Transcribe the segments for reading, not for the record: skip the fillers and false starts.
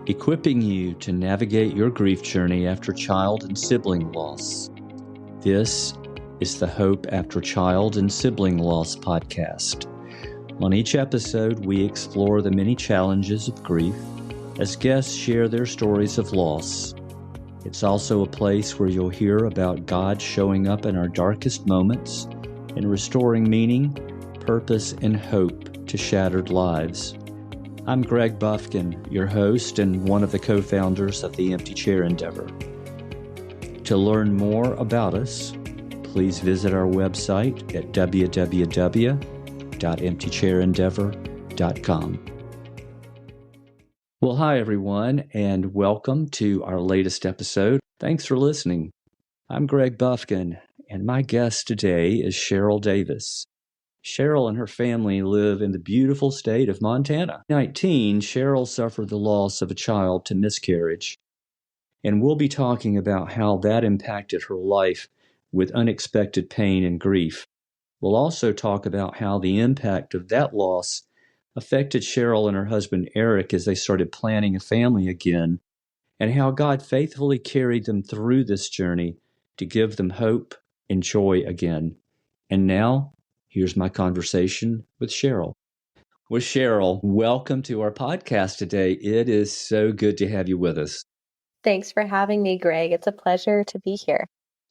equipping you to navigate your grief journey after child and sibling loss. This is the Hope After Child and Sibling Loss podcast. On each episode, we explore the many challenges of grief as guests share their stories of loss. It's also a place where you'll hear about God showing up in our darkest moments and restoring meaning, purpose, and hope to shattered lives. I'm Greg Bufkin, your host and one of the co-founders of the Empty Chair Endeavor. To learn more about us, please visit our website at www.emptychairendeavor.com. Well, hi everyone, and welcome to our latest episode. Thanks for listening. I'm Greg Bufkin, and my guest today is Cheryl Davis. Cheryl and her family live in the beautiful state of Montana. At 19, Cheryl suffered the loss of a child to miscarriage, and we'll be talking about how that impacted her life with unexpected pain and grief. We'll also talk about how the impact of that loss affected Cheryl and her husband Eric as they started planning a family again, and how God faithfully carried them through this journey to give them hope and joy again. And now, here's my conversation with Cheryl. Well, Cheryl, welcome to our podcast today. It is so good to have you with us. Thanks for having me, Greg. It's a pleasure to be here.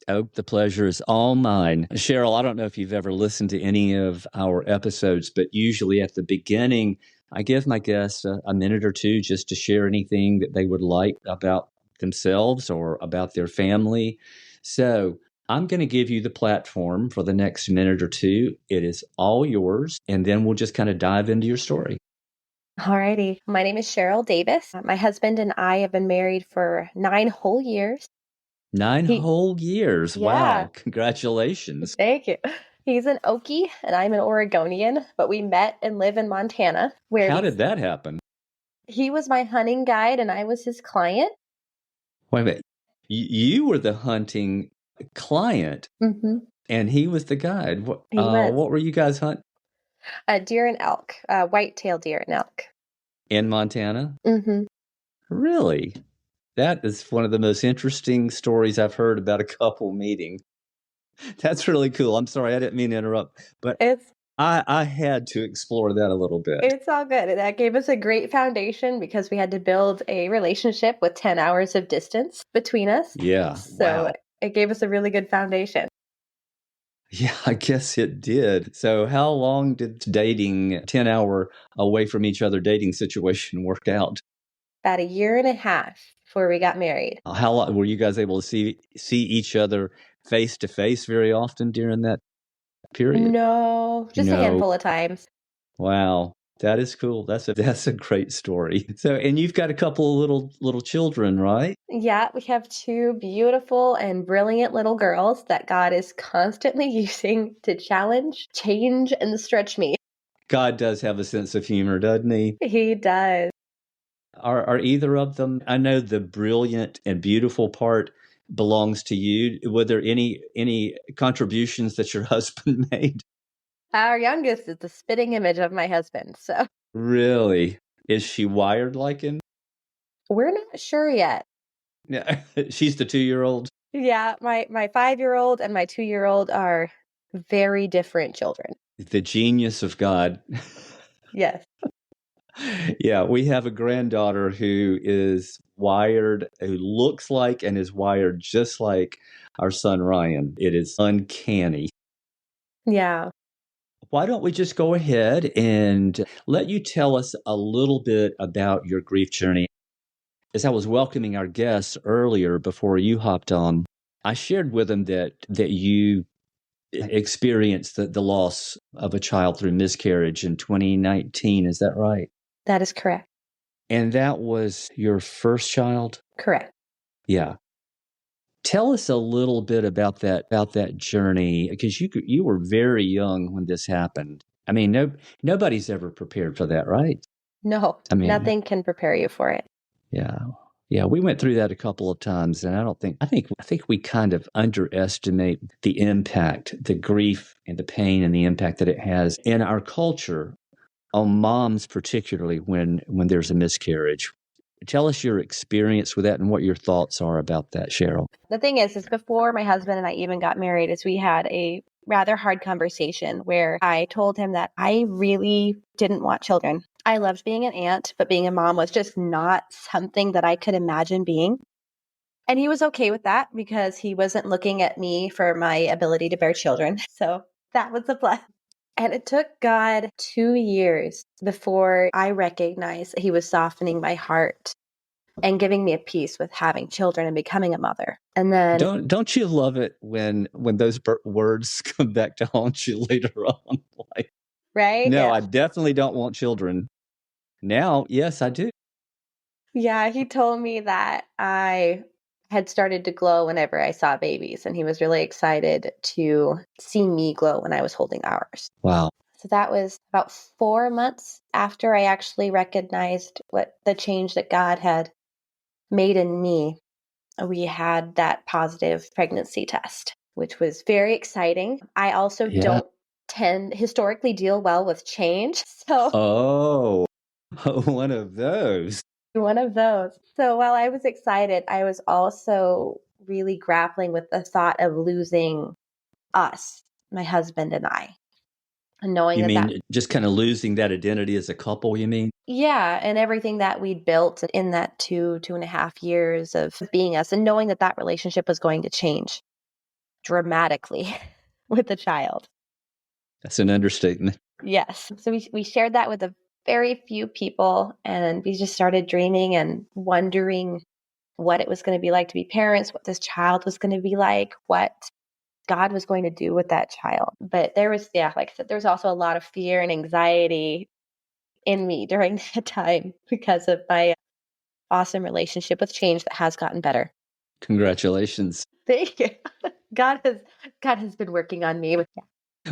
Oh, the pleasure is all mine. Cheryl, I don't know if you've ever listened to any of our episodes, but usually at the beginning, I give my guests a minute or two just to share anything that they would like about themselves or about their family. So I'm going to give you the platform for the next minute or two. It is all yours, and then we'll just kind of dive into your story. All righty. My name is Cheryl Davis. My husband and I have been married for 9 whole years. 9 whole years. Yeah. Wow. Congratulations. Thank you. He's an Okie and I'm an Oregonian, but we met and live in Montana. How did that happen? He was my hunting guide and I was his client. Wait a minute. You were the hunting client and he was the guide. What were you guys hunting? Deer and elk, white-tailed deer and elk. In Montana? Mm-hmm. Really? That is one of the most interesting stories I've heard about a couple meeting. That's really cool. I'm sorry, I didn't mean to interrupt, but I had to explore that a little bit. It's all good. That gave us a great foundation because we had to build a relationship with 10 hours of distance between us. Yeah. So It gave us a really good foundation. Yeah, I guess it did. So how long did dating 10-hour away from each other dating situation work out? About 1.5 years before we got married. How long were you guys able to see each other face to face very often during that period? No, just a handful of times. Wow, that is cool. That's a great story. So, and you've got a couple of little children, right? Yeah, we have 2 beautiful and brilliant little girls that God is constantly using to challenge, change, and stretch me. God does have a sense of humor, doesn't he? He does. Are either of them? I know the brilliant and beautiful part belongs to you. Were there any contributions that your husband made? Our youngest is the spitting image of my husband. So really, is she wired like him? We're not sure yet. Yeah, she's the 2-year-old. Yeah, my 5-year-old and my 2-year-old are very different children. The genius of God. Yes. Yeah, we have a granddaughter who is wired, who looks like and is wired just like our son Ryan. It is uncanny. Yeah. Why don't we just go ahead and let you tell us a little bit about your grief journey? As I was welcoming our guests earlier before you hopped on, I shared with them that you experienced the loss of a child through miscarriage in 2019. Is that right? That is correct. And that was your first child? Correct. Yeah. Tell us a little bit about that journey, because you were very young when this happened. I mean, nobody's ever prepared for that, right? No, nothing can prepare you for it. Yeah. Yeah, we went through that a couple of times, and I think we kind of underestimate the impact, the grief and the pain and the impact that it has in our culture on moms, particularly when there's a miscarriage. Tell us your experience with that and what your thoughts are about that, Cheryl. The thing is before my husband and I even got married, is we had a rather hard conversation where I told him that I really didn't want children. I loved being an aunt, but being a mom was just not something that I could imagine being. And he was okay with that because he wasn't looking at me for my ability to bear children. So that was a plus. And it took God 2 years before I recognized that he was softening my heart and giving me a peace with having children and becoming a mother. And then, Don't you love it when those words come back to haunt you later on? Like, right? no, Yeah. I definitely don't want children. Now, yes, I do. Yeah, he told me that I had started to glow whenever I saw babies, and he was really excited to see me glow when I was holding ours. Wow. So that was about 4 months after I actually recognized what the change that God had made in me. We had that positive pregnancy test, which was very exciting. I also Yeah. don't historically deal well with change. So Oh, one of those. one of those. So while I was excited, I was also really grappling with the thought of losing us, my husband and I, and knowing You that mean just kind of losing that identity as a couple, you mean? yeah, and everything that we'd built in that 2.5 years of being us, and knowing that that relationship was going to change dramatically with the child. That's an understatement. Yes. So we shared that with a very few people, and we just started dreaming and wondering what it was going to be like to be parents, what this child was going to be like, what God was going to do with that child. But there was, yeah, like I said, there was also a lot of fear and anxiety in me during that time because of my awesome relationship with change that has gotten better. Congratulations. Thank you. God has been working on me.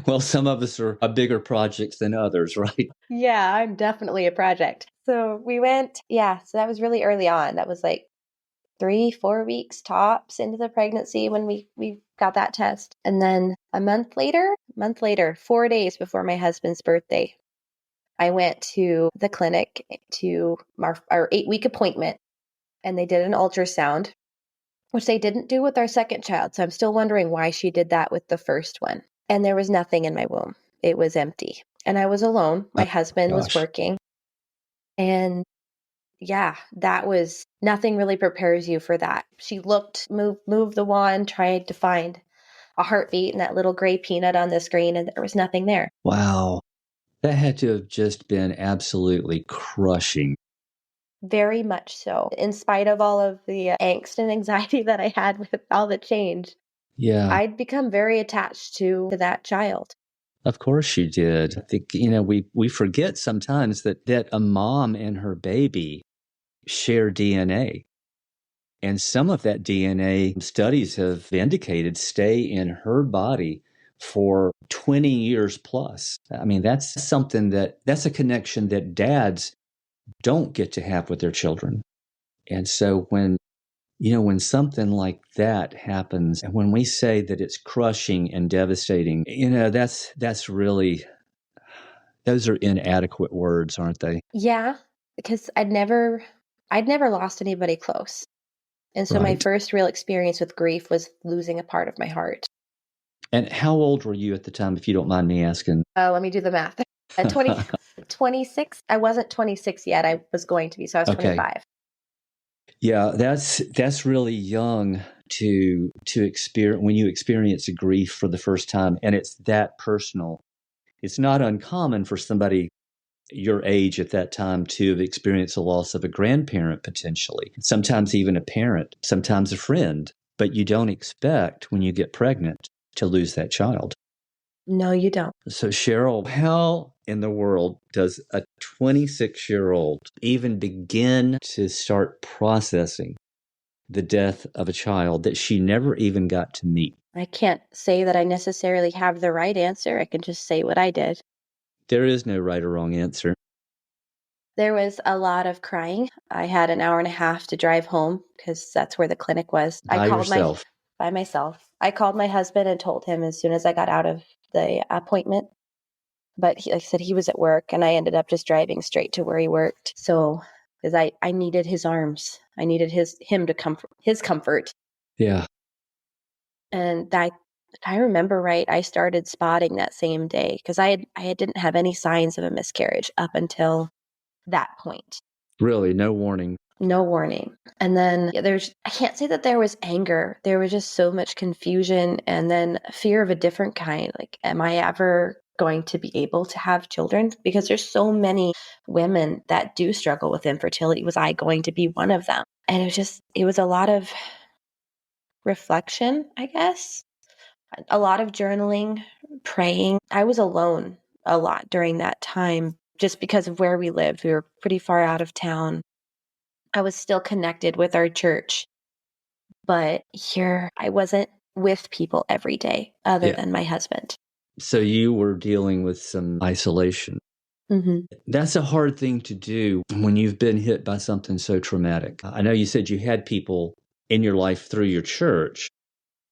Well, some of us are bigger projects than others, right? Yeah, I'm definitely a project. So we went, yeah, so that was really early on. That was like 3-4 weeks tops into the pregnancy when we got that test. And then a month later, 4 days before my husband's birthday, I went to the clinic to our 8-week appointment, and they did an ultrasound, which they didn't do with our second child. So I'm still wondering why she did that with the first one. And there was nothing in my womb. It was empty. And I was alone. My husband was Gosh. working. And yeah, that was nothing really prepares you for that. She moved the wand, tried to find a heartbeat and that little gray peanut on the screen, and there was nothing there. Wow. That had to have just been absolutely crushing. Very much so. In spite of all of the angst and anxiety that I had with all the change, Yeah, I'd become very attached to that child. of course you did. I think, we forget sometimes that a mom and her baby share DNA. And some of that DNA studies have indicated stay in her body for 20 years plus. I mean, that's that's a connection that dads don't get to have with their children. And so when something like that happens, and when we say that it's crushing and devastating, that's really, those are inadequate words, aren't they? Yeah, because I'd never lost anybody close. And so my Right. first real experience with grief was losing a part of my heart. And how old were you at the time, if you don't mind me asking? Let me do the math. At 26. I wasn't 26 yet. I was going to be, so I was Okay. 25. Yeah, that's really young to experience when you experience a grief for the first time, and it's that personal. It's not uncommon for somebody your age at that time to have experienced the loss of a grandparent potentially, sometimes even a parent, sometimes a friend, but you don't expect when you get pregnant to lose that child. No, you don't. So, Cheryl, how in the world does a 26-year-old even begin to start processing the death of a child that she never even got to meet? I can't say that I necessarily have the right answer. I can just say what I did. There is no right or wrong answer. There was a lot of crying. I had an hour and a half to drive home because that's where the clinic was. By yourself. By myself. I called my husband and told him as soon as I got out of the appointment. But like I said, he was at work, and I ended up just driving straight to where he worked. So because I needed his arms. I needed him to comfort. Yeah. And that, if I remember right, I started spotting that same day because I didn't have any signs of a miscarriage up until that point. Really, no warning. No warning. And then I can't say that there was anger. There was just so much confusion and then fear of a different kind. Like, am I ever going to be able to have children? Because there's so many women that do struggle with infertility. Was I going to be one of them? And it was a lot of reflection, I guess. A lot of journaling, praying. I was alone a lot during that time just because of where we lived. We were pretty far out of town. I was still connected with our church, but here I wasn't with people every day other than my husband. So you were dealing with some isolation. Mm-hmm. That's a hard thing to do when you've been hit by something so traumatic. I know you said you had people in your life through your church,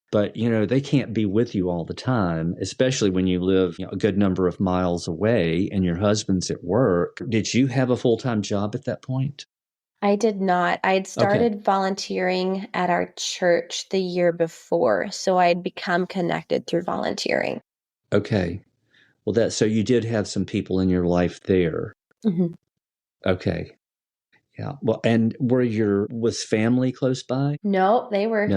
but they can't be with you all the time, especially when you live a good number of miles away and your husband's at work. Did you have a full-time job at that point? I did not. I had started volunteering at our church the year before, so I had become connected through volunteering. Okay. Well, so you did have some people in your life there. Mm-hmm. Okay. Yeah. Well, and was family close by? No, they were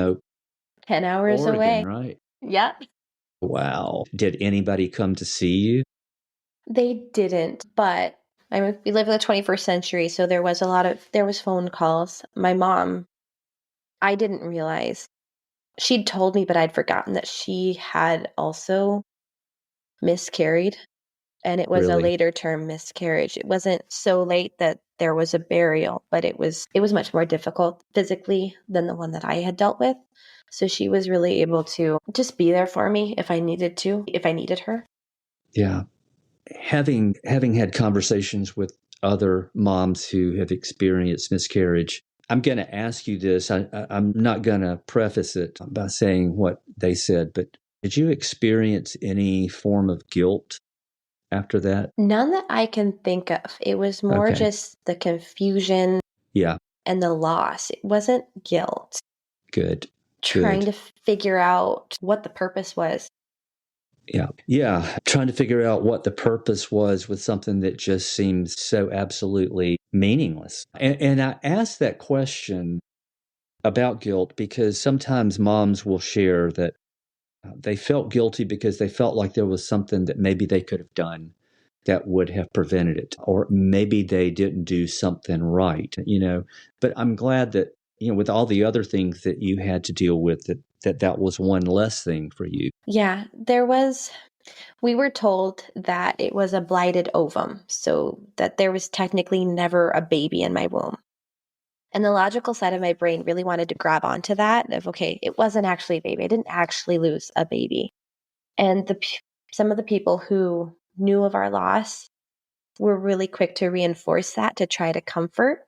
10 hours Oregon, away. right? Yep. Wow. Did anybody come to see you? They didn't, but we live in the 21st century, so there was phone calls. My mom, I didn't realize. She'd told me, but I'd forgotten that she had also miscarried, and it was a Really? later term miscarriage. It wasn't so late that there was a burial, but it was much more difficult physically than the one that I had dealt with. So she was really able to just be there for me if I needed her. Yeah. Having had conversations with other moms who have experienced miscarriage, I'm going to ask you this. I'm not going to preface it by saying what they said, but did you experience any form of guilt after that? None that I can think of. It was more just the confusion and the loss. It wasn't guilt. Good. Trying to figure out what the purpose was. Yeah. Trying to figure out what the purpose was with something that just seems so absolutely meaningless. And I asked that question about guilt because sometimes moms will share that they felt guilty because they felt like there was something that maybe they could have done that would have prevented it, or maybe they didn't do something right, But I'm glad that, with all the other things that you had to deal with, that was one less thing for you. Yeah, we were told that it was a blighted ovum, so that there was technically never a baby in my womb. And the logical side of my brain really wanted to grab onto that of, okay, it wasn't actually a baby. I didn't actually lose a baby. And some of the people who knew of our loss were really quick to reinforce that, to try to comfort.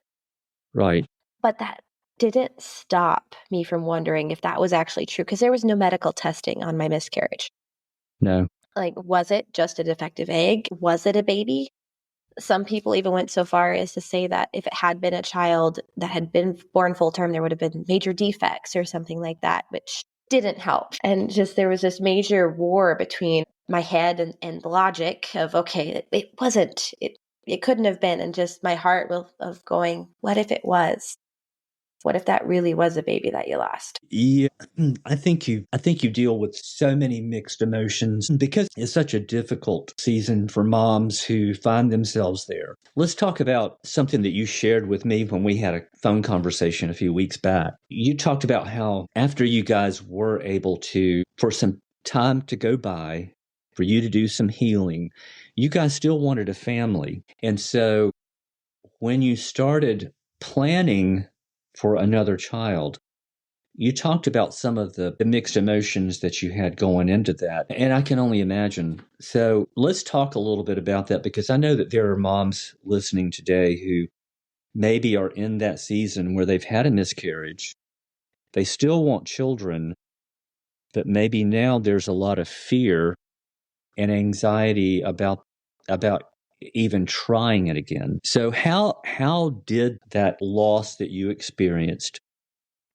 Right. But that didn't stop me from wondering if that was actually true, because there was no medical testing on my miscarriage. No. Like, was it just a defective egg? Was it a baby? Some people even went so far as to say that if it had been a child that had been born full term, there would have been major defects or something like that, which didn't help. And just there was this major war between my head and the logic of, okay, it couldn't have been. And just my heart of going, what if it was? What if that really was a baby that you lost? Yeah, I think you deal with so many mixed emotions because it's such a difficult season for moms who find themselves there. Let's talk about something that you shared with me when we had a phone conversation a few weeks back. You talked about how after you guys were able to, for some time to go by, for you to do some healing, you guys still wanted a family. And so when you started planning for another child, you talked about some of the mixed emotions that you had going into that, and I can only imagine. So let's talk a little bit about that, because I know that there are moms listening today who maybe are in that season where they've had a miscarriage. They still want children, but maybe now there's a lot of fear and anxiety about even trying it again. So how did that loss that you experienced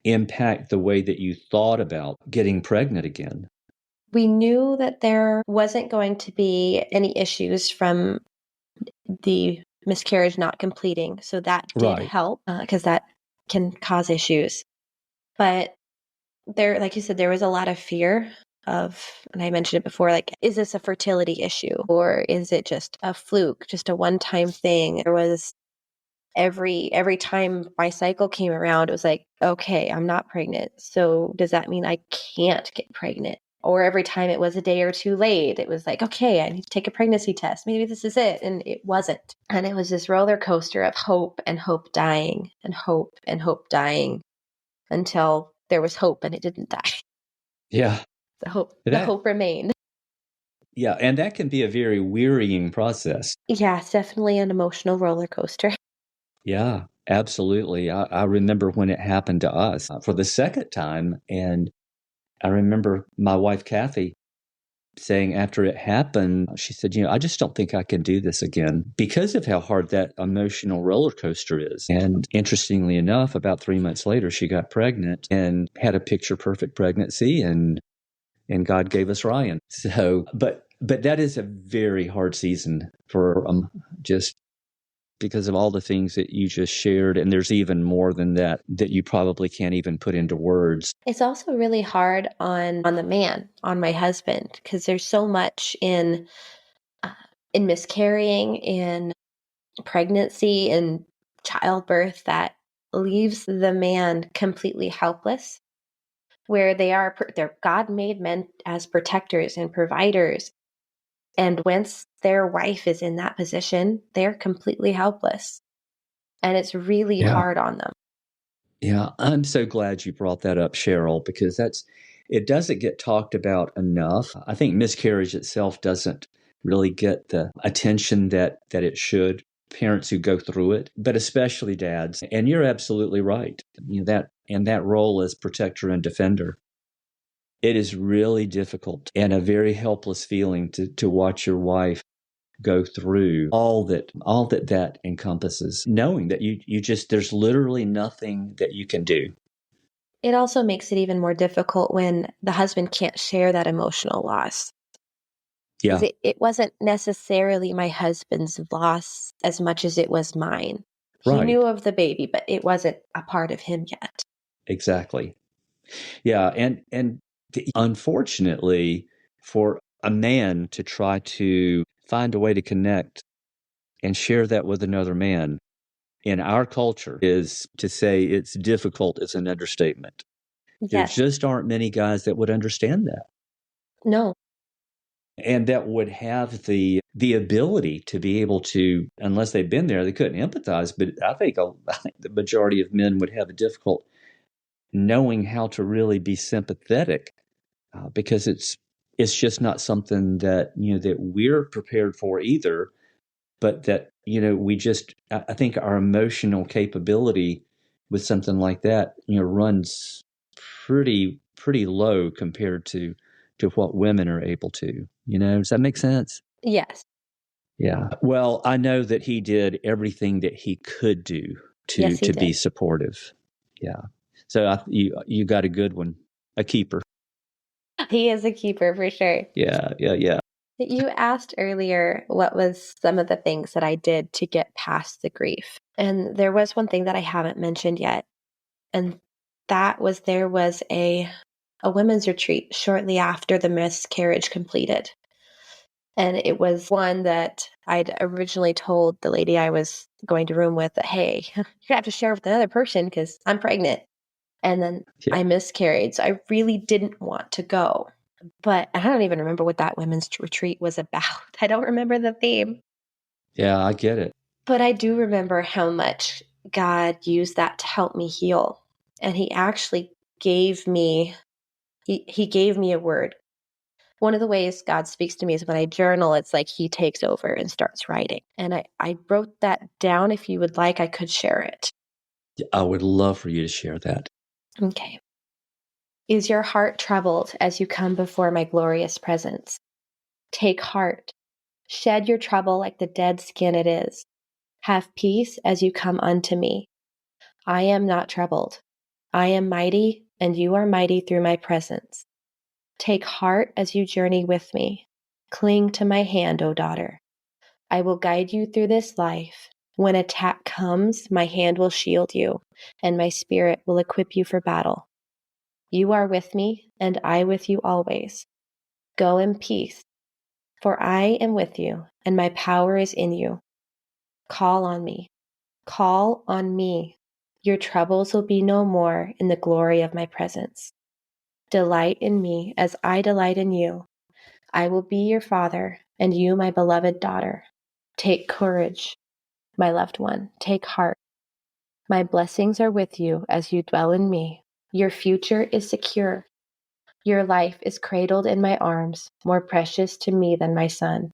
impact the way that you thought about getting pregnant again? We knew that there wasn't going to be any issues from the miscarriage not completing. So that did Right. help because that can cause issues. But there, like you said, there was a lot of fear of, and I mentioned it before, like, is this a fertility issue or is it just a fluke, just a one-time thing? There was every time my cycle came around, it was like, okay, I'm not pregnant. So does that mean I can't get pregnant? Or every time it was a day or two late, it was like, okay, I need to take a pregnancy test. Maybe this is it. And it wasn't. And it was this roller coaster of hope and hope dying and hope dying until there was hope and it didn't die. Yeah. The hope remained. Yeah, and that can be a very wearying process. Yeah, it's definitely an emotional roller coaster. Yeah, absolutely. I remember when it happened to us for the second time. And I remember my wife, Kathy, saying after it happened, she said, I just don't think I can do this again because of how hard that emotional roller coaster is. And interestingly enough, about 3 months later, she got pregnant and had a picture perfect pregnancy, and God gave us Ryan. So, but that is a very hard season for just because of all the things that you just shared. And there's even more than that you probably can't even put into words. It's also really hard on the man, on my husband, because there's so much in miscarrying, in pregnancy, in childbirth that leaves the man completely helpless, where they're God made men as protectors and providers. And once their wife is in that position, they're completely helpless. And it's really Yeah. hard on them. Yeah, I'm so glad you brought that up, Cheryl, because it doesn't get talked about enough. I think miscarriage itself doesn't really get the attention that it should. Parents who go through it, but especially dads. And you're absolutely right. That role as protector and defender. It is really difficult and a very helpless feeling to watch your wife go through all that encompasses, knowing that you just there's literally nothing that you can do. It also makes it even more difficult when the husband can't share that emotional loss. Yeah, It wasn't necessarily my husband's loss as much as it was mine. He right. knew of the baby, but it wasn't a part of him yet. Exactly. Yeah, and unfortunately for a man to try to find a way to connect and share that with another man in our culture is to say it's difficult is an understatement. There Yes. just aren't many guys that would understand that. No. And that would have the ability to be able to, unless they've been there, they couldn't empathize. But I think the majority of men would have a difficult knowing how to really be sympathetic because it's just not something that that we're prepared for either. But that we just I think our emotional capability with something like that runs pretty low compared to what women are able to. Does that make sense? Yes. Yeah. Well, I know that he did everything that he could do Yes, he to did. be supportive. Yeah. So you got a good one, a keeper. He is a keeper for sure. Yeah, yeah, yeah. You asked earlier what was some of the things that I did to get past the grief. And there was one thing that I haven't mentioned yet. And that was there was a women's retreat shortly after the miscarriage completed. And it was one that I'd originally told the lady I was going to room with that, hey, you're going to have to share with another person because I'm pregnant. And then Yeah. I miscarried. So I really didn't want to go. But I don't even remember what that women's retreat was about. I don't remember the theme. Yeah, I get it. But I do remember how much God used that to help me heal. And he actually gave me he gave me a word. One of the ways God speaks to me is when I journal, it's like he takes over and starts writing. And I wrote that down. If you would like, I could share it. I would love for you to share that. Okay. Is your heart troubled as you come before my glorious presence? Take heart. Shed your trouble like the dead skin it is. Have peace as you come unto me. I am not troubled. I am mighty, and you are mighty through my presence. Take heart as you journey with me. Cling to my hand, O daughter. I will guide you through this life. When attack comes, my hand will shield you, and my spirit will equip you for battle. You are with me, and I with you always. Go in peace, for I am with you, and my power is in you. Call on me. Call on me. Your troubles will be no more in the glory of my presence. Delight in me as I delight in you. I will be your father, and you my beloved daughter. Take courage, my loved one. Take heart. My blessings are with you as you dwell in me. Your future is secure. Your life is cradled in my arms, more precious to me than my son.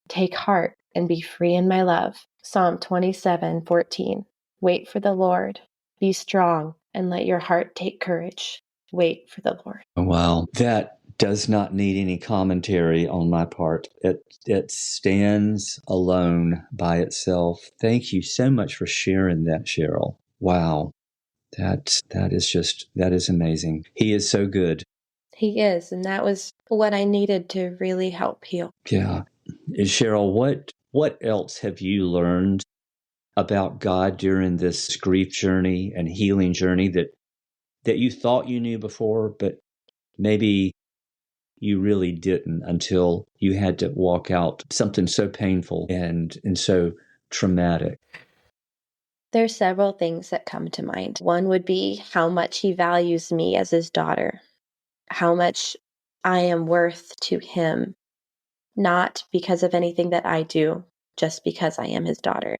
Take heart and be free in my love. Psalm 27:14. Wait for the Lord. Be strong and let your heart take courage. Wait for the Lord. Wow. That does not need any commentary on my part. It stands alone by itself. Thank you so much for sharing that, Cheryl. Wow. That is amazing. He is so good. He is, and that was what I needed to really help heal. Yeah. Cheryl, what else have you learned about God during this grief journey and healing journey that you thought you knew before, but maybe you really didn't until you had to walk out something so painful and so traumatic? There's several things that come to mind. One would be how much he values me as his daughter, how much I am worth to him, not because of anything that I do, just because I am his daughter.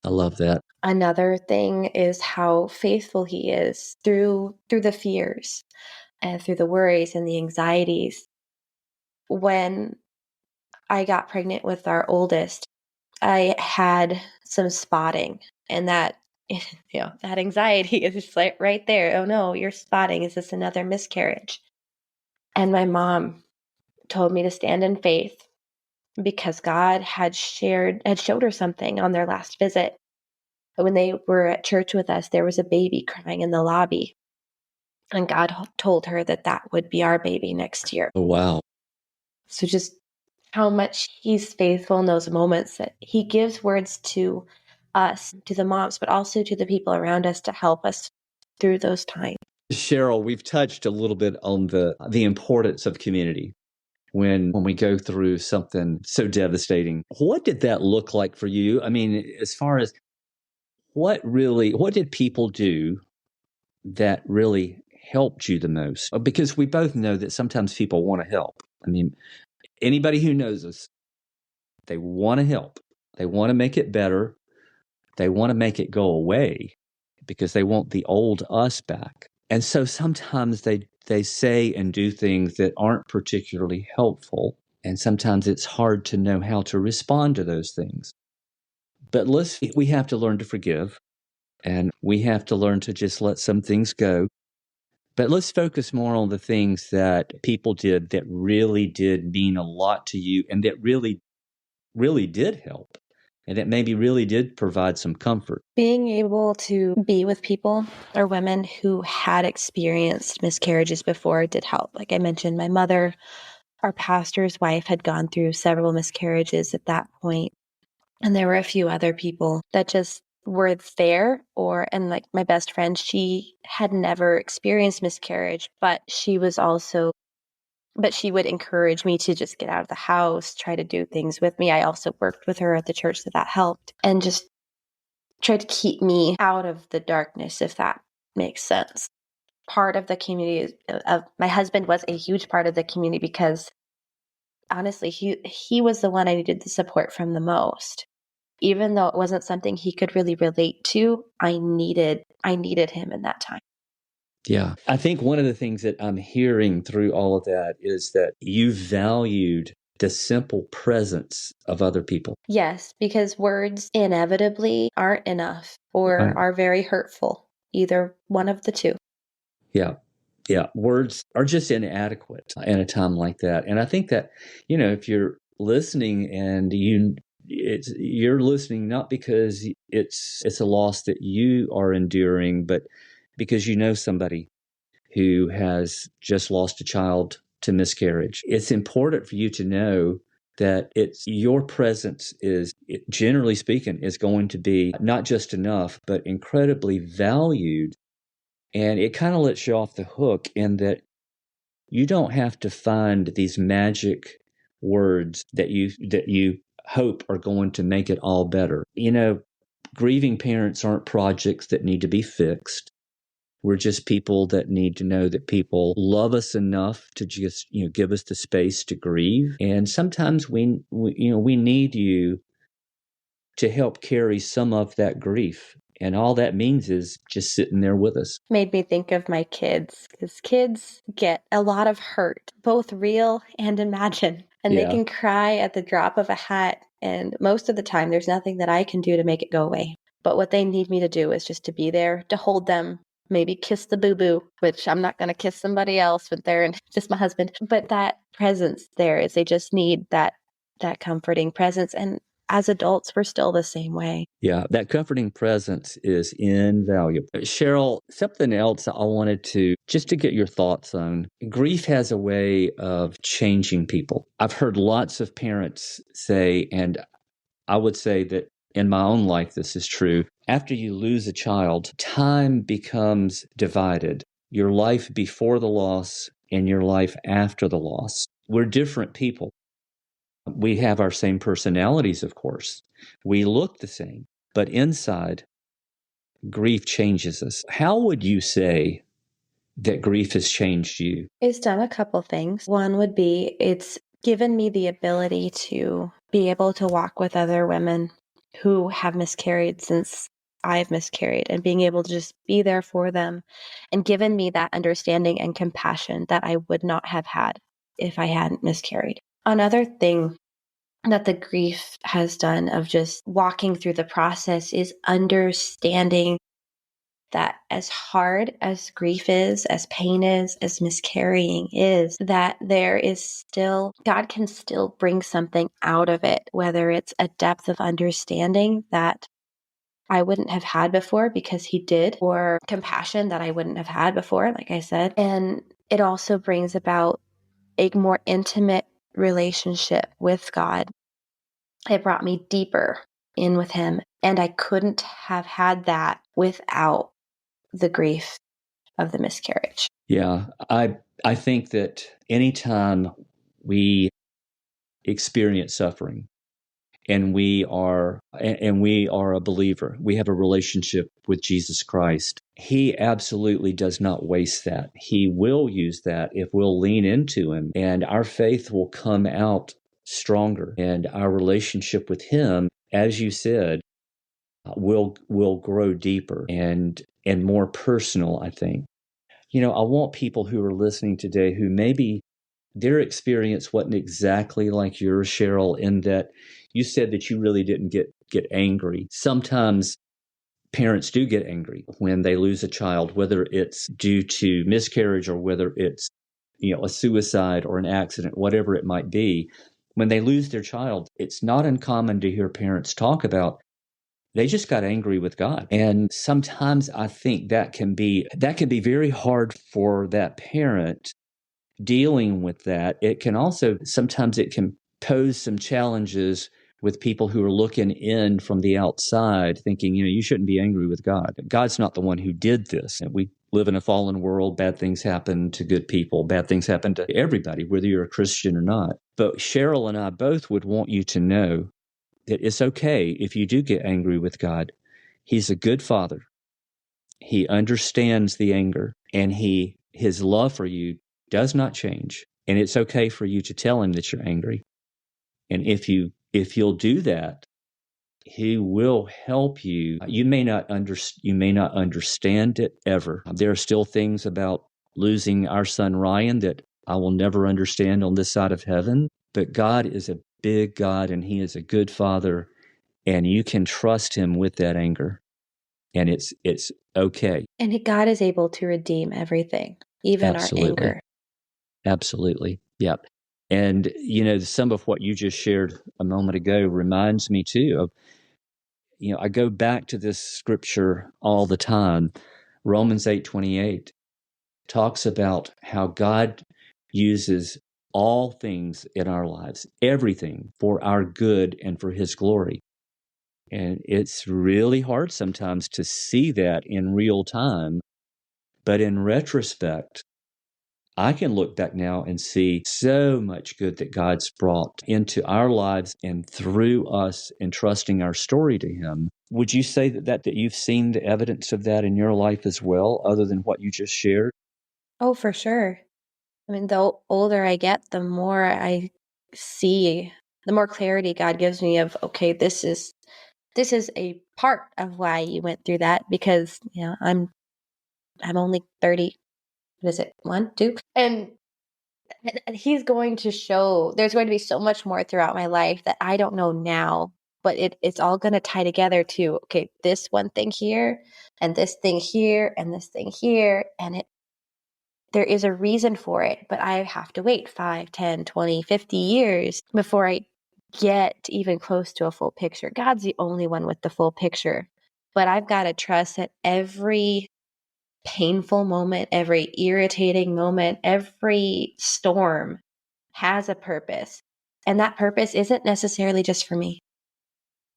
I love that. Another thing is how faithful he is through the fears and through the worries and the anxieties. When I got pregnant with our oldest, I had some spotting, and that that anxiety is just like right there. Oh no, you're spotting. Is this another miscarriage? And my mom told me to stand in faith because God had showed her something on their last visit. When they were at church with us, there was a baby crying in the lobby, and God told her that that would be our baby next year. Oh, wow. So just how much he's faithful in those moments, that he gives words to us, to the moms, but also to the people around us to help us through those times. Cheryl, we've touched a little bit on the importance of community when we go through something so devastating. What did that look like for you? I mean, as far as what did people do that really helped you the most? Because we both know that sometimes people want to help. I mean, anybody who knows us, they want to help. They want to make it better. They want to make it go away because they want the old us back. And so sometimes they say and do things that aren't particularly helpful. And sometimes it's hard to know how to respond to those things. But we have to learn to forgive, and we have to learn to just let some things go. But let's focus more on the things that people did that really did mean a lot to you and that really, really did help and that maybe really did provide some comfort. Being able to be with people or women who had experienced miscarriages before did help. Like I mentioned, my mother, our pastor's wife, had gone through several miscarriages at that point. And there were a few other people that just were there, and like my best friend, she had never experienced miscarriage, but she would encourage me to just get out of the house, try to do things with me. I also worked with her at the church, that helped, and just tried to keep me out of the darkness, if that makes sense. Part of the community of my husband was a huge part of the community because honestly, he was the one I needed the support from the most. Even though it wasn't something he could really relate to, I needed him in that time. Yeah. I think one of the things that I'm hearing through all of that is that you valued the simple presence of other people. Yes, because words inevitably aren't enough or Right. are very hurtful, either one of the two. Yeah. Yeah. Words are just inadequate in a time like that. And I think that, if you're listening, and you're listening not because it's a loss that you are enduring, but because you know somebody who has just lost a child to miscarriage. It's important for you to know that it's your presence is, generally speaking, is going to be not just enough, but incredibly valued. And it kind of lets you off the hook in that you don't have to find these magic words that you hope are going to make it all better. Grieving parents aren't projects that need to be fixed. We're just people that need to know that people love us enough to just, give us the space to grieve. And sometimes we need you to help carry some of that grief. And all that means is just sitting there with us. Made me think of my kids, because kids get a lot of hurt, both real and imagined, and they can cry at the drop of a hat. And most of the time, there's nothing that I can do to make it go away. But what they need me to do is just to be there, to hold them, maybe kiss the boo-boo, which I'm not going to kiss somebody else when they're just my husband. But that presence there is they just need that comforting presence. And as adults, we're still the same way. Yeah, that comforting presence is invaluable. Cheryl, something else I wanted to get your thoughts on. Grief has a way of changing people. I've heard lots of parents say, and I would say that in my own life, this is true. After you lose a child, time becomes divided. Your life before the loss and your life after the loss. We're different people. We have our same personalities, of course. We look the same, but inside, grief changes us. How would you say that grief has changed you? It's done a couple things. One would be it's given me the ability to be able to walk with other women who have miscarried since I've miscarried, and being able to just be there for them, and given me that understanding and compassion that I would not have had if I hadn't miscarried. Another thing that the grief has done of just walking through the process is understanding that as hard as grief is, as pain is, as miscarrying is, that there is still, God can still bring something out of it, whether it's a depth of understanding that I wouldn't have had before because He did, or compassion that I wouldn't have had before, like I said. And it also brings about a more intimate relationship with God. It brought me deeper in with Him, and I couldn't have had that without the grief of the miscarriage. Yeah, I think that anytime we experience suffering and we are a believer, we have a relationship with Jesus Christ, He absolutely does not waste that. He will use that if we'll lean into Him, and our faith will come out stronger, and our relationship with Him, as you said, will grow deeper and more personal, I think. I want people who are listening today who maybe their experience wasn't exactly like yours, Cheryl, in that you said that you really didn't get angry. Sometimes parents do get angry when they lose a child, whether it's due to miscarriage or whether it's, a suicide or an accident, whatever it might be. When they lose their child, it's not uncommon to hear parents talk about they just got angry with God. And sometimes I think that can be very hard for that parent dealing with that. It can also, sometimes it can pose some challenges with people who are looking in from the outside thinking, you shouldn't be angry with God. God's not the one who did this. And we live in a fallen world. Bad things happen to good people. Bad things happen to everybody, whether you're a Christian or not. But Cheryl and I both would want you to know that it's okay if you do get angry with God. He's a good Father. He understands the anger, and His love for you does not change. And it's okay for you to tell Him that you're angry. And if you'll do that, He will help you. You may not understand it ever. There are still things about losing our son Ryan that I will never understand on this side of heaven. But God is a big God, and He is a good Father, and you can trust Him with that anger, and it's okay. And God is able to redeem everything, even Absolutely. our anger. Absolutely. Yep. And, some of what you just shared a moment ago reminds me too of, I go back to this scripture all the time. Romans 8:28 talks about how God uses all things in our lives, everything for our good and for his glory. And it's really hard sometimes to see that in real time. But in retrospect, I can look back now and see so much good that God's brought into our lives and through us entrusting our story to him. Would you say that you've seen the evidence of that in your life as well, other than what you just shared? Oh, for sure. I mean, the older I get, the more I see, the more clarity God gives me of, okay, this is a part of why you went through that, because I'm only 30. What is it? 1, 2? And he's going to show there's going to be so much more throughout my life that I don't know now, but it's all going to tie together to, okay, this one thing here and this thing here and this thing here, and there is a reason for it, but I have to wait 5, 10, 20, 50 years before I get even close to a full picture. God's the only one with the full picture, but I've got to trust that every painful moment, every irritating moment, every storm has a purpose. And that purpose isn't necessarily just for me.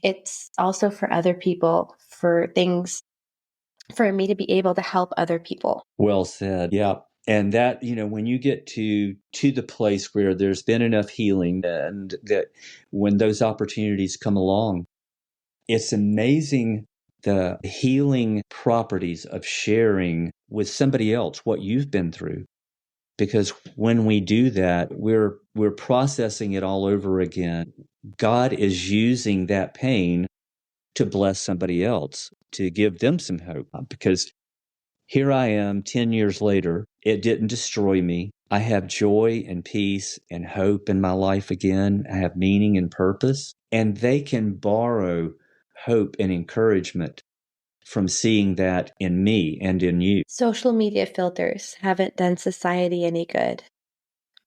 It's also for other people, for things, for me to be able to help other people. Well said. Yeah. And that, when you get to the place where there's been enough healing, and that when those opportunities come along, it's amazing the healing properties of sharing with somebody else what you've been through. Because when we do that, we're processing it all over again. God is using that pain to bless somebody else, to give them some hope. Because here I am 10 years later, it didn't destroy me. I have joy and peace and hope in my life again. I have meaning and purpose. And they can borrow hope and encouragement from seeing that in me and in you. Social media filters haven't done society any good.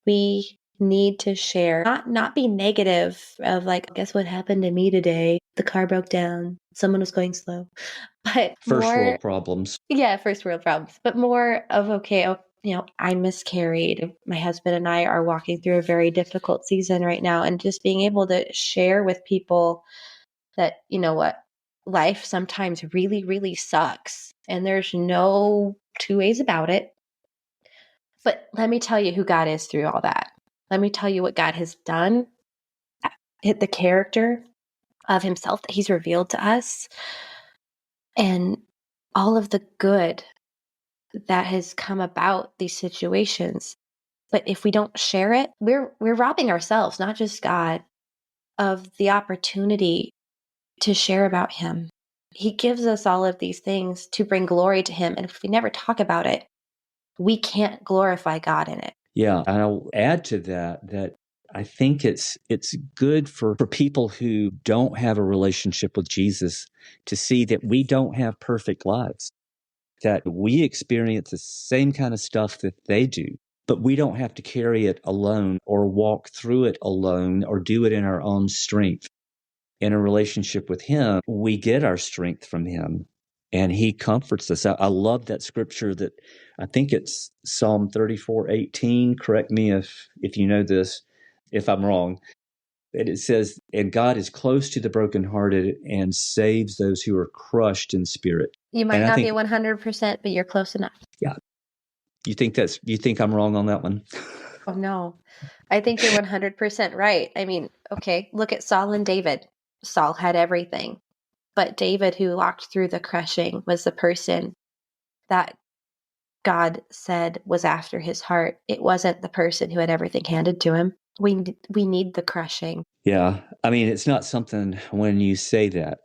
We need to share, not be negative of like, guess what happened to me today? The car broke down. Someone was going slow. But First more, world problems. yeah, first world problems, but more of, okay, I miscarried. My husband and I are walking through a very difficult season right now, and just being able to share with people that, what, life sometimes really, really sucks, and there's no two ways about it. But let me tell you who God is through all that. Let me tell you what God has done, the character of himself that he's revealed to us, and all of the good that has come about these situations. But if we don't share it, we're robbing ourselves, not just God, of the opportunity to share about him. He gives us all of these things to bring glory to him. And if we never talk about it, we can't glorify God in it. Yeah, and I'll add to that I think it's good for people who don't have a relationship with Jesus to see that we don't have perfect lives, that we experience the same kind of stuff that they do, but we don't have to carry it alone or walk through it alone or do it in our own strength. In a relationship with him, we get our strength from him, and he comforts us. I love that scripture that I think it's Psalm 34:18. Correct me if you know this, if I'm wrong. And it says, and God is close to the brokenhearted and saves those who are crushed in spirit. You might And I not think, be 100%, but you're close enough. yeah, you think I'm wrong on that one? Oh, no. I think you're 100% right. I mean, okay, look at Saul and David. Saul had everything, but David, who walked through the crushing, was the person that God said was after his heart. It wasn't the person who had everything handed to him. We need the crushing. Yeah. I mean, it's not something when you say that,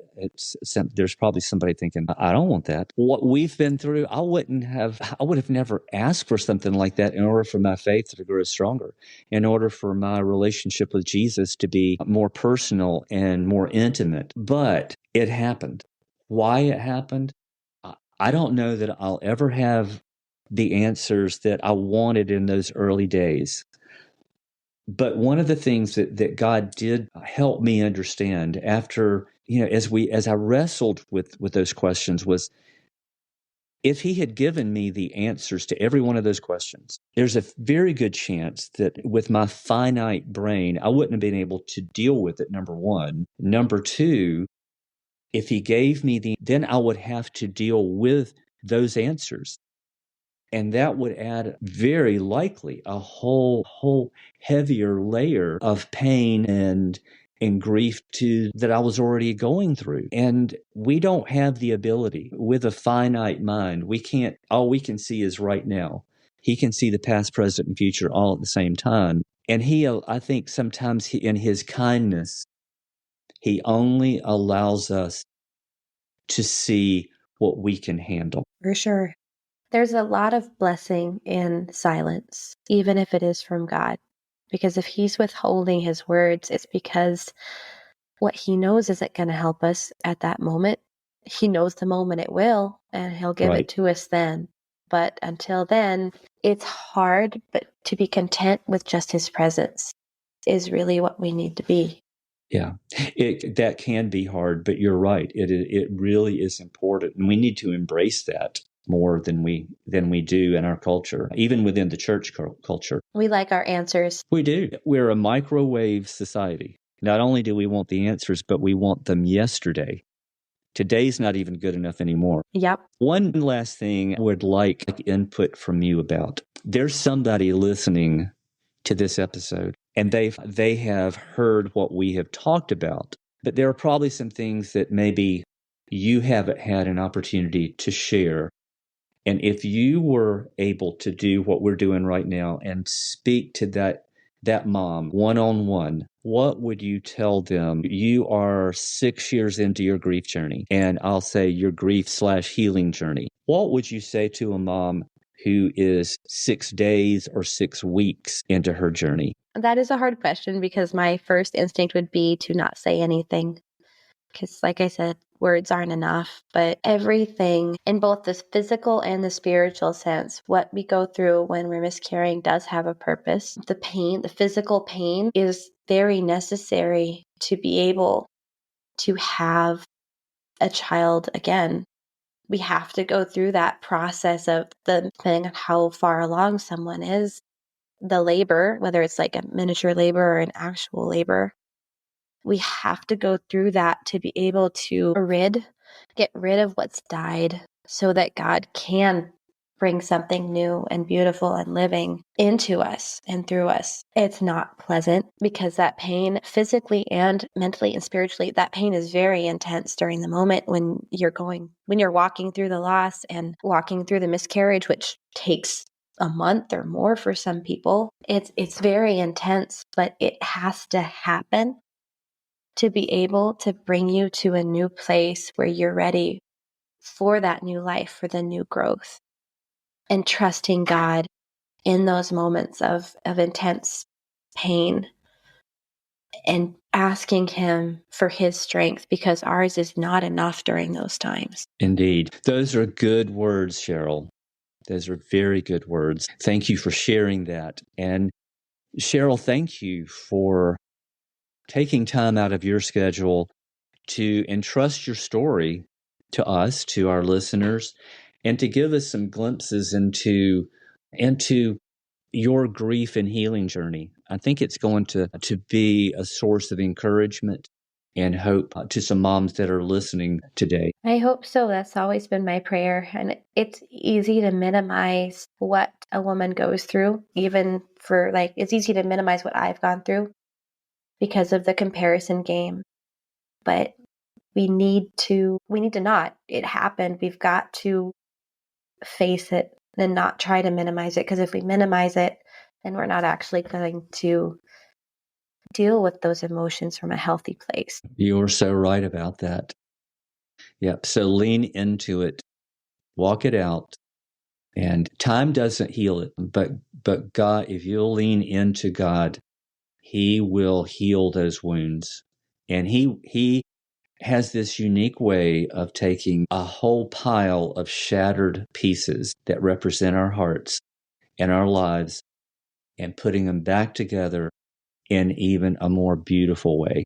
there's probably somebody thinking, I don't want that. What we've been through, I would have never asked for something like that in order for my faith to grow stronger, in order for my relationship with Jesus to be more personal and more intimate. But it happened. Why it happened, I don't know that I'll ever have the answers that I wanted in those early days. But one of the things that God did help me understand after, as I wrestled with those questions, was if he had given me the answers to every one of those questions, there's a very good chance that with my finite brain, I wouldn't have been able to deal with it, number one. Number two, if he gave me then I would have to deal with those answers. And that would add very likely a whole heavier layer of pain and grief that I was already going through. And we don't have the ability with a finite mind. All we can see is right now. He can see the past, present, and future all at the same time. And I think sometimes in his kindness, he only allows us to see what we can handle. For sure. There's a lot of blessing in silence, even if it is from God. Because if he's withholding his words, it's because what he knows isn't going to help us at that moment. He knows the moment it will, and he'll give it to us then. But until then, it's hard, but to be content with just his presence is really what we need to be. Yeah, that can be hard, but you're right. It really is important, and we need to embrace that more than we do in our culture, even within the church culture. We like our answers. We do. We're a microwave society. Not only do we want the answers, but we want them yesterday. Today's not even good enough anymore. Yep. One last thing I would like input from you about. There's somebody listening to this episode, and they have heard what we have talked about, but there are probably some things that maybe you haven't had an opportunity to share. And if you were able to do what we're doing right now and speak to that mom one-on-one, what would you tell them? You are 6 years into your grief journey, and I'll say your grief/healing journey. What would you say to a mom who is 6 days or 6 weeks into her journey? That is a hard question because my first instinct would be to not say anything. Because, like I said, words aren't enough, but everything in both the physical and the spiritual sense, what we go through when we're miscarrying does have a purpose. The pain, the physical pain, is very necessary to be able to have a child again. We have to go through that process of depending on how far along someone is, the labor, whether it's like a miniature labor or an actual labor. We have to go through that to be able to get rid of what's died so that God can bring something new and beautiful and living into us and through us. It's not pleasant because that pain, physically and mentally and spiritually, that pain is very intense during the moment when you're walking through the loss and walking through the miscarriage, which takes a month or more for some people. It's very intense, but it has to happen to be able to bring you to a new place where you're ready for that new life, for the new growth, and trusting God in those moments of intense pain and asking him for his strength because ours is not enough during those times. Indeed. Those are good words, Cheryl. Those are very good words. Thank you for sharing that. And Cheryl, thank you for taking time out of your schedule to entrust your story to us, to our listeners, and to give us some glimpses into your grief and healing journey. I think it's going to be a source of encouragement and hope to some moms that are listening today. I hope so. That's always been my prayer. And it's easy to minimize what a woman goes through, even it's easy to minimize what I've gone through because of the comparison game. But we need to not. It happened. We've got to face it and not try to minimize it, because if we minimize it, then we're not actually going to deal with those emotions from a healthy place. You're so right about that. Yep. So lean into it, walk it out, and time doesn't heal it, but God, if you'll lean into God, he will heal those wounds. And he has this unique way of taking a whole pile of shattered pieces that represent our hearts and our lives and putting them back together in even a more beautiful way.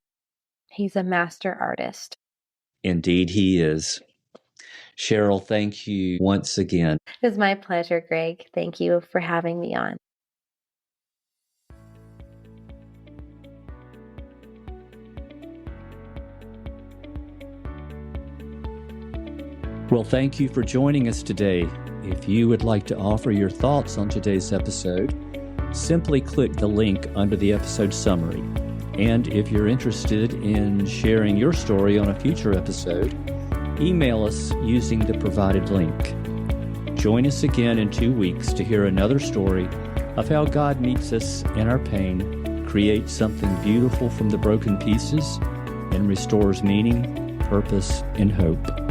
He's a master artist. Indeed, he is. Cheryl, thank you once again. It was my pleasure, Greg. Thank you for having me on. Well, thank you for joining us today. If you would like to offer your thoughts on today's episode, simply click the link under the episode summary. And if you're interested in sharing your story on a future episode, email us using the provided link. Join us again in 2 weeks to hear another story of how God meets us in our pain, creates something beautiful from the broken pieces, and restores meaning, purpose, and hope.